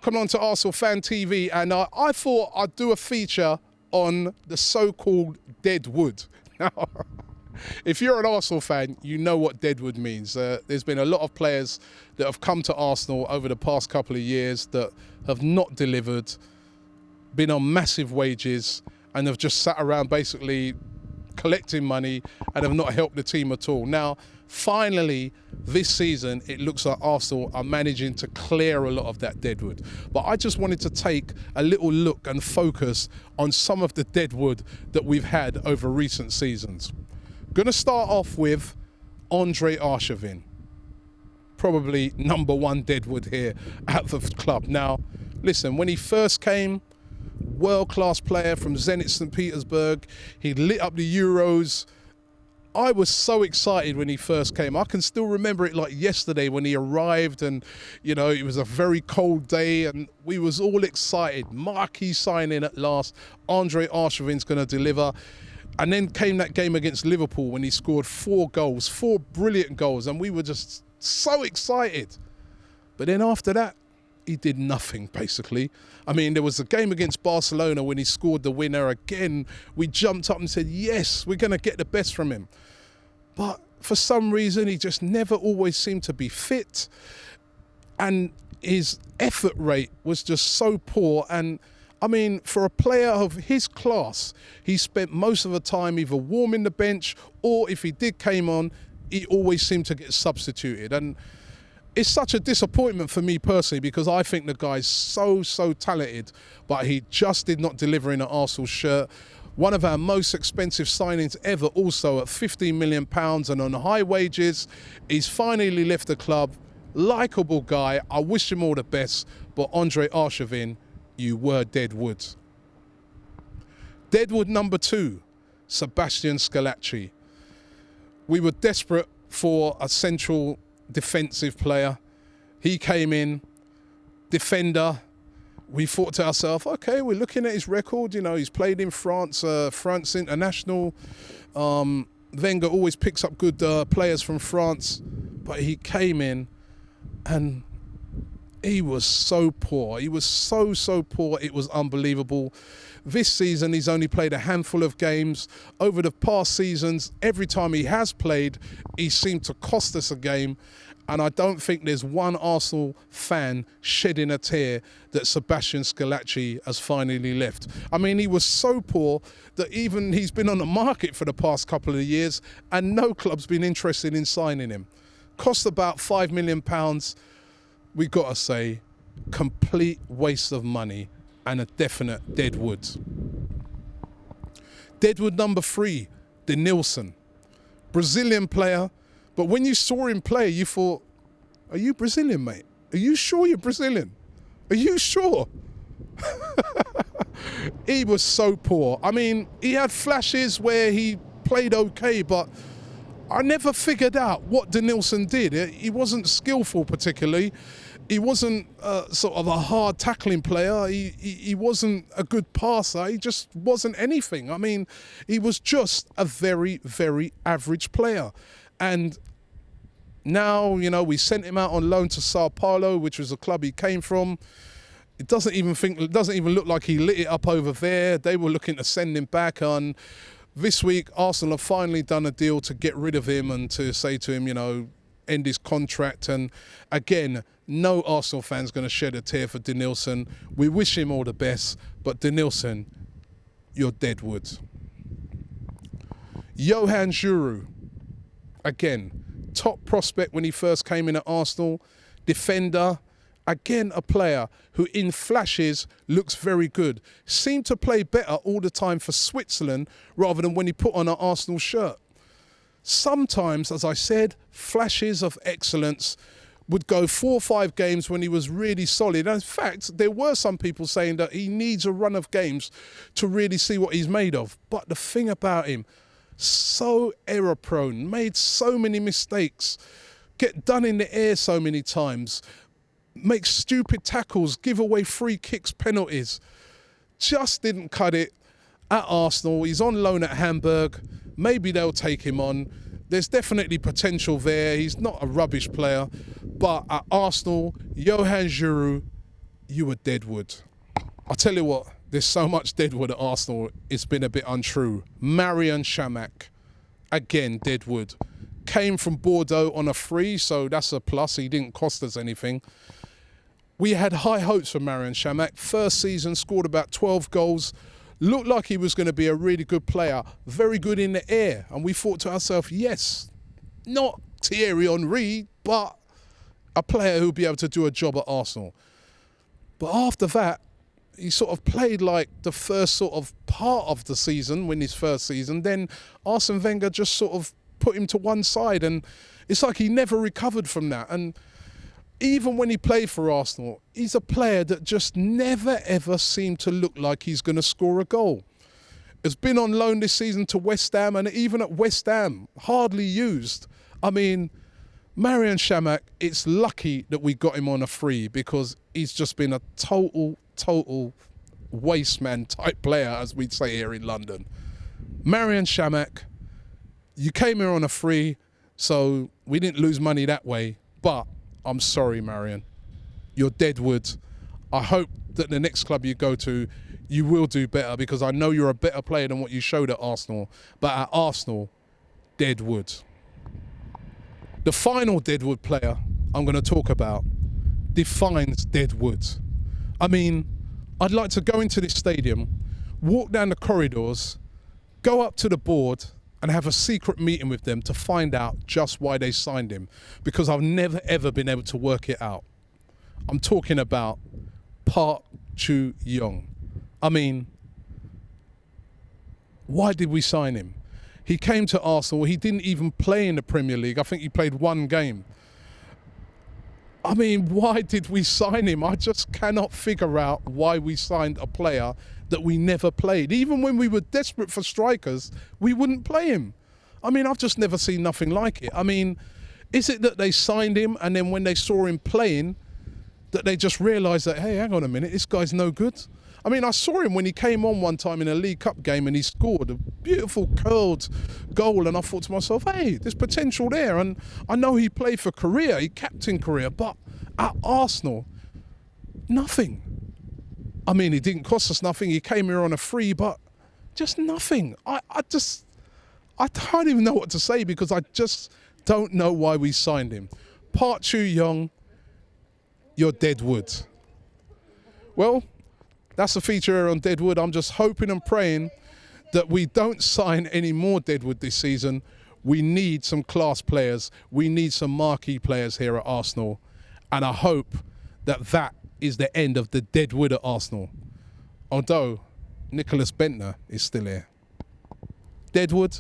welcome on to Arsenal Fan TV, and I thought I'd do a feature on the so-called Deadwood. Now, if you're an Arsenal fan, you know what Deadwood means. There's been a lot of players that have come to Arsenal over the past couple of years that have not delivered, been on massive wages, and have just sat around basically collecting money and have not helped the team at all. Now, finally, this season, it looks like Arsenal are managing to clear a lot of that Deadwood. But I just wanted to take a little look and focus on some of the Deadwood that we've had over recent seasons. Going to start off with Andrei Arshavin, probably #1 Deadwood here at the club. Now, listen, when he first came, world-class player from Zenit St. Petersburg, he lit up the Euros. I was so excited when he first came. I can still remember it like yesterday when he arrived, and you know, it was a very cold day and we was all excited. Marquee signing at last. Andrei Arshavin's going to deliver. And then came that game against Liverpool when he scored 4 goals, 4 brilliant goals, and we were just so excited. But then after that, he did nothing, basically. I mean, there was a game against Barcelona when he scored the winner. Again, we jumped up and said, yes, we're going to get the best from him. But for some reason, he just never always seemed to be fit. And his effort rate was just so poor. And I mean, for a player of his class, he spent most of the time either warming the bench, or if he did came on, he always seemed to get substituted. And it's such a disappointment for me personally, because I think the guy's so talented, but he just did not deliver in an Arsenal shirt. One of our most expensive signings ever, also at £15 million and on high wages. He's finally left the club. Likeable guy. I wish him all the best. But Andrei Arshavin, you were Deadwood. Deadwood #2, Sebastien Kosche. We were desperate for a central defensive player. He came in, defender. We thought to ourselves, okay, we're looking at his record. You know, he's played in France, France international. Wenger always picks up good players from France. But he came in and he was so poor. He was so poor. It was unbelievable. This season, he's only played a handful of games. Over the past seasons, every time he has played, he seemed to cost us a game. And I don't think there's one Arsenal fan shedding a tear that Sebastien Kosche has finally left. I mean, he was so poor that even he's been on the market for the past couple of years and no club's been interested in signing him. Cost about £5 million. We got to say, complete waste of money and a definite Deadwood. Deadwood #3, Nielsen. Brazilian player, but when you saw him play, you thought, are you Brazilian, mate? Are you sure you're Brazilian? Are you sure? He was so poor. I mean, he had flashes where he played okay, but I never figured out what Nielsen did. He wasn't skillful particularly. He wasn't sort of a hard tackling player. He wasn't a good passer. He just wasn't anything. I mean, he was just a very average player. And now, you know, we sent him out on loan to Sao Paulo, which was a club he came from. It doesn't even look like he lit it up over there. They were looking to send him back on. This week, Arsenal have finally done a deal to get rid of him and to say to him, you know, end his contract. And again, no Arsenal fan's going to shed a tear for Nielsen. We wish him all the best, but Nielsen, you're Deadwood. Djourou, again, top prospect when he first came in at Arsenal, defender. Again, a player who in flashes looks very good. Seemed to play better all the time for Switzerland rather than when he put on an Arsenal shirt. Sometimes, as I said, flashes of excellence. Would go 4 or 5 games when he was really solid. And in fact, there were some people saying that he needs a run of games to really see what he's made of. But the thing about him, so error prone, made so many mistakes, get done in the air so many times, make stupid tackles, give away free kicks, penalties. Just didn't cut it at Arsenal. He's on loan at Hamburg. Maybe they'll take him on. There's definitely potential there. He's not a rubbish player. But at Arsenal, Djourou, you were Deadwood. I'll tell you what, there's so much Deadwood at Arsenal, it's been a bit untrue. Marian Shamak, again, Deadwood. Came from Bordeaux on a free, so that's a plus. He didn't cost us anything. We had high hopes for Marian Shamak. First season, scored about 12 goals. Looked like he was going to be a really good player. Very good in the air. And we thought to ourselves, yes, not Thierry Henry, but a player who'll be able to do a job at Arsenal. But after that, he sort of played like the first sort of part of the season, when his first season. Then Arsene Wenger just sort of put him to one side, and it's like he never recovered from that. And even when he played for Arsenal, he's a player that just never ever seemed to look like he's going to score a goal. Has been on loan this season to West Ham, and even at West Ham, hardly used. I mean, Marian Shamak, it's lucky that we got him on a free, because he's just been a total waste man type player, as we'd say here in London. Marian Shamak, you came here on a free, so we didn't lose money that way, but I'm sorry, Marian. You're Deadwood. I hope that the next club you go to, you will do better, because I know you're a better player than what you showed at Arsenal. But at Arsenal, Deadwood. The final Deadwood player I'm going to talk about defines Deadwood. I mean, I'd like to go into this stadium, walk down the corridors, go up to the board and have a secret meeting with them to find out just why they signed him, because I've never ever been able to work it out. I'm talking about Park Chu-young. I mean, why did we sign him? He came to Arsenal, he didn't even play in the Premier League. I think he played one game. I mean, why did we sign him? I just cannot figure out why we signed a player that we never played. Even when we were desperate for strikers, we wouldn't play him. I mean, I've just never seen nothing like it. I mean, is it that they signed him and then when they saw him playing, that they just realised that, hey, hang on a minute, this guy's no good? I mean, I saw him when he came on one time in a League Cup game and he scored a beautiful curled goal, and I thought to myself, hey, there's potential there. And I know he played for Korea, he captained Korea, but at Arsenal, nothing. I mean, he didn't cost us nothing. He came here on a free, but just nothing. I don't even know what to say, because I just don't know why we signed him. Park Chu-young, you're Deadwood. Well, that's a feature here on Deadwood. I'm just hoping and praying that we don't sign any more Deadwood this season. We need some class players. We need some marquee players here at Arsenal. And I hope that that is the end of the Deadwood at Arsenal. Although Nicholas Bentner is still here. Deadwood.